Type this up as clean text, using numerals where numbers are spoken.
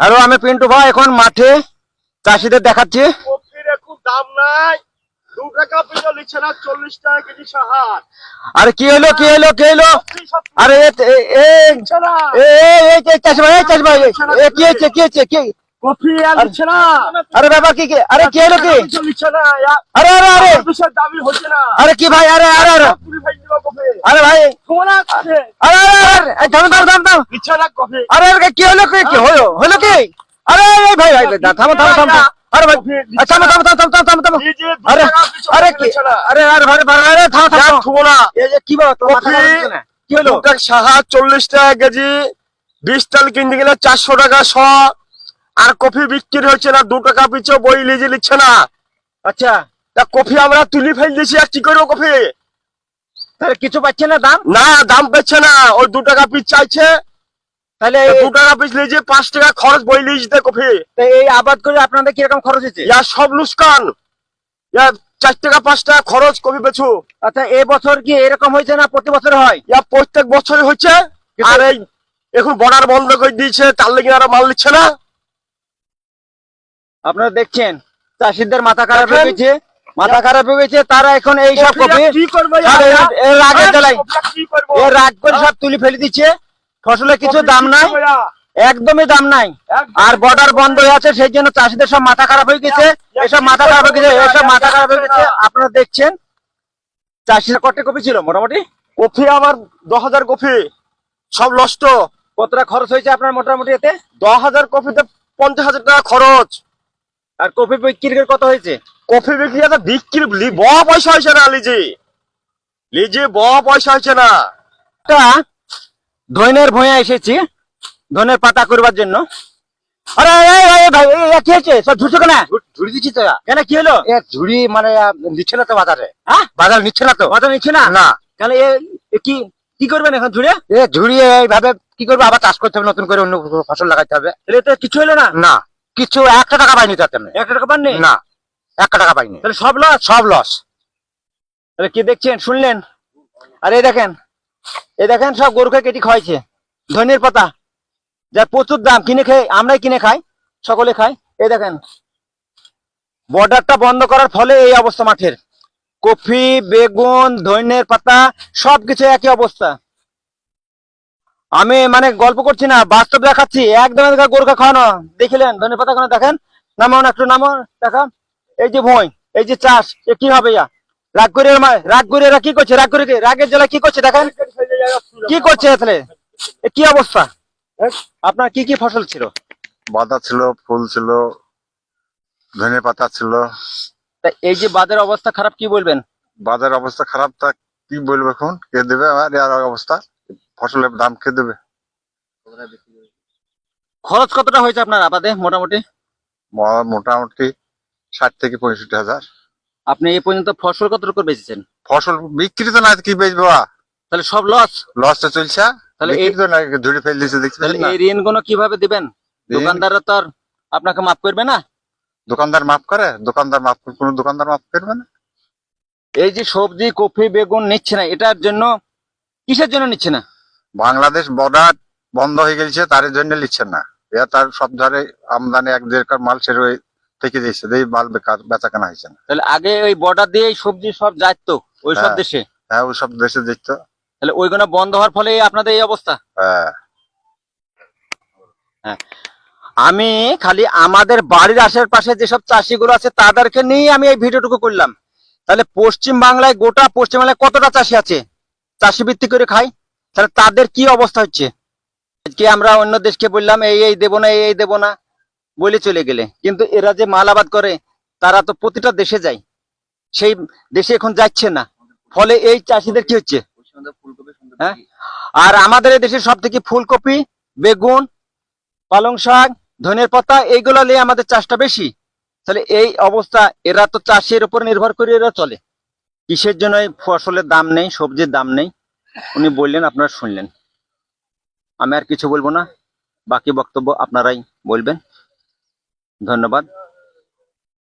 Hello, আমি পিন্টু ভাই এখন মাঠে চাষিদের দেখাচ্ছি। কপির এখন দাম নাই, 2 টাকা পিছু নিচ্ছে না, 40 টাকা কেজি সাহার। আরে কি হলো কি হলো কি হলো? আরে চাষি ভাই, চাষি ভাই, কি হচ্ছে কি হচ্ছে কি? কপি আর নিচ্ছে না। আরে ব্যাপার কি? আরে কি হলো কি? পিছু নিচ্ছে না। আরে আরে আরে বিশাল দামি হচ্ছে না। আরে কি ভাই? আরে আরে আরে পুরি ভাই দিবা কপি। আরে ভাই, তোমরা আছে আরে আরে আরে থামো থামো থামো থামো। নিচ্ছে না কপি। আরে আরে কি হলো কি? কি হলো হলো কি? আরে এই ভাই ভাই থামো থামো থামো। আরে ভাই থামো থামো থামো থামো থামো থামো। এই যে 2 আরে টাকা পিছু আরে কি? নিচ্ছে না। আরে আরে ভাই ভাই আরে থামো থামো। তোমরা এই যে কি বলো? তোমার মাথা কপি খারাপ হচ্ছে না? কি হলো? 2 টাকা সাহার 40 টাকা কেজি, 20 টাল কিনতে গেলে 400 টাকা শ। আর কফি বিক্রি হচ্ছে না, 2 টাকা পিছু বই লিজে নিচ্ছে না। আচ্ছা, তা কফি আমরা তুলি ফেল দিয়েছি, আর কি করবো কফি? তাহলে কিছু পাচ্ছে না দাম? না, দাম পেচ্ছে না, ওই 2 টাকা পিস চাইছে। তাহলে 2 টাকা পিস লিজে 5 টাকা খরচ বই লিজতে কফি। এই আবাদ করে আপনাদের কিরকম খরচ হচ্ছে? ইয়া সব লুস্কান, ইয়া 4 টাকা 5 টাকা খরচ কফি বেচু। আচ্ছা, এই বছর কি এরকম হয়েছে না প্রতি বছর হয়? ইয়া প্রত্যেক বছরই হচ্ছে। আর এই এখন বর্ডার বন্ধ করে দিয়েছে, তার লেগে আর মাল নিচ্ছে না। আপনারা দেখছেন চাষিদের মাথা খারাপ দেখেন। হয়ে গেছে, মাথা খারাপ হয়ে গেছে। তারা এখন এই সব কপি কি করবে? আর এর রাগের জ্বালায় কি করবো? এর রাগ করে সব তুলে ফেলে দিচ্ছে। ফসলের কিছু দাম নাই, একদমই দাম নাই। আর বর্ডার বন্ধ হয়ে আছে, সেই জন্য চাষিদের সব মাথা খারাপ হয়ে গেছে। এসব মাথা খারাপ হয়ে গেছে, এসব মাথা খারাপ হয়ে গেছে। আপনারা দেখছেন চাষিরা কটে কপি ছিল মোটামুটি? কফি আমার 10,000 কফি সব নষ্ট। কতটা খরচ হয়েছে আপনার মোটামুটি এতে? 10,000 কফিতে 50,000 টাকা খরচ। আর কপি বিক্রি করে কত হয়েছে? কফি বিক্রি আছে, বিক্রি বড় পয়সা হয়েছে না, লিজে লিজে বড় পয়সা হয়েছে না। একটা ধনের ভূঁয়া এসেছি ধনের পাতা করবার জন্য। আরে ভাই কি হয়েছে? সব ঝুড়ছো কেন? ঝুড়ি দিচ্ছি তো। কেন কি হলো? ঝুড়ি মানে নিচ্ছে না তো বাজারে। হ্যাঁ, বাজার নিচ্ছে না তো। কথা নিচ্ছে না? না, কেন কি কি করবেন এখন ঝুড়ে? ঝুড়ি এইভাবে কি করবো, আবার চাষ করতে হবে, নতুন করে অন্য ফসল লাগাইতে হবে। তাহলে তো কিছু হলো না? না, কিছু 1 টাকা পাইনি তাতে আমি। 1 টাকা পাননি? না, 1 টাকা পাইনি। তাহলে সব লস? সব লস। তাহলে কি দেখছেন শুনলেন? আর এই দেখেন সব গরুকে কেটে খাওয়াইছে ধনের পাতা, যার প্রচুর দাম, কিনে খাই, আমরাই কিনে খাই, সকলে খাই। এই দেখেন বর্ডারটা বন্ধ করার ফলে এই অবস্থা মাঠের। কফি, বেগুন, ধনের পাতা সবকিছু একই অবস্থা। আমি মানে গল্প করছি না, বাস্তব দেখাচ্ছি। একদম গরুকে খাওয়ানো। দেখিলেন ধনের পাতা কোনো? দেখেন, নামাও একটু, নামাও দেখা। এই যে ভুঁই, এই যে চাষ, এ কি হবে? রাগ করে এরা কি করছে? রাগের জ্বালা কি করছে দেখেন, কি করছে তাহলে? কি অবস্থা? আপনার কি কি ফসল ছিল? বাঁধা ছিল, ফুল ছিল, ধনে পাতা ছিল। তা এই যে বাজার অবস্থা খারাপ, কি বলবেন? বাজার অবস্থা খারাপ, তা কি বলবো এখন? কে দেবে? আমার আর অবস্থা, ফসলের দাম কে দেবে? খরচ কতটা হয়েছে আপনার আবাদে মোটামুটি? মোটামুটি 60 থেকে 65,000। আপনি এই পর্যন্ত ফসল কতটুকু বেচেছেন? ফসল বিক্রি তো নাই, কি বেচবো? তাহলে সব লস। লসটা চলছে। তাহলে বিক্রি তো নাই, ঝুড়ি ফেল দিচ্ছে, দেখছি তাহলে না। এই ঋণ গুলো কিভাবে দিবেন? ঋণ? দোকানদাররা তো আর আপনাকে মাফ করবে না। দোকানদার মাফ করে? কোনো দোকানদার মাফ করবে না। এই যে সবজি, কফি, বেগুন নিচ্ছে না, এটার জন্য কিসের জন্য নিচ্ছে না? বাংলাদেশ বর্ডার বন্ধ হয়ে গেছে, তার জন্য নিচ্ছেন না। তার সব ধারে আমদানি 1-1.5 মাল সেরে থেকে যাচ্ছে, এই মাল বেচা কেনা হয়েছে না। তাহলে আগে ওই বর্ডার দিয়ে সবজি সব যাইতো ওই সব হ্যাঁ। দেশে, হ্যাঁ, ওই সব দেশে দিত। তাহলে ওইগুলো বন্ধ হওয়ার ফলে আপনাদের এই অবস্থা। হ্যাঁ। হ্যাঁ, আমি খালি আমাদের বাড়ির আশেপাশে যেসব চাষিগুলো আছে তাদেরকে নিয়ে আমি এই ভিডিওটুকু করলাম। তাহলে পশ্চিম বাংলায়, গোটা পশ্চিম বাংলায় কতটা চাষি আছে চাষি ভিত্তি করে খায়, তাহলে তাদের কি অবস্থা হচ্ছে? আজকে আমরা অন্য দেশকে বললাম এই দেবো না, এই দেবো না বলে চলে গেলে, কিন্তু এরা যে মাল আবাদ করে তারা তো প্রতিটা দেশে যায়, সেই দেশে এখন যাচ্ছে না। ফলে এই চাষিদের কি হচ্ছে? হ্যাঁ, আর আমাদের এই দেশের সব থেকে ফুলকপি, বেগুন, পালং শাক, ধনের পাতা এইগুলো নিয়ে আমাদের চাষটা বেশি। তাহলে এই অবস্থা, এরা তো চাষের উপর নির্ভর করে এরা চলে। কিসের জন্য এই ফসলের দাম নেই, সবজির দাম নেই? উনি বললেন, আপনারা শুনলেন। আমি আর কিছু বলবো না, বাকি বক্তব্য আপনারাই বলবেন। ধন্যবাদ।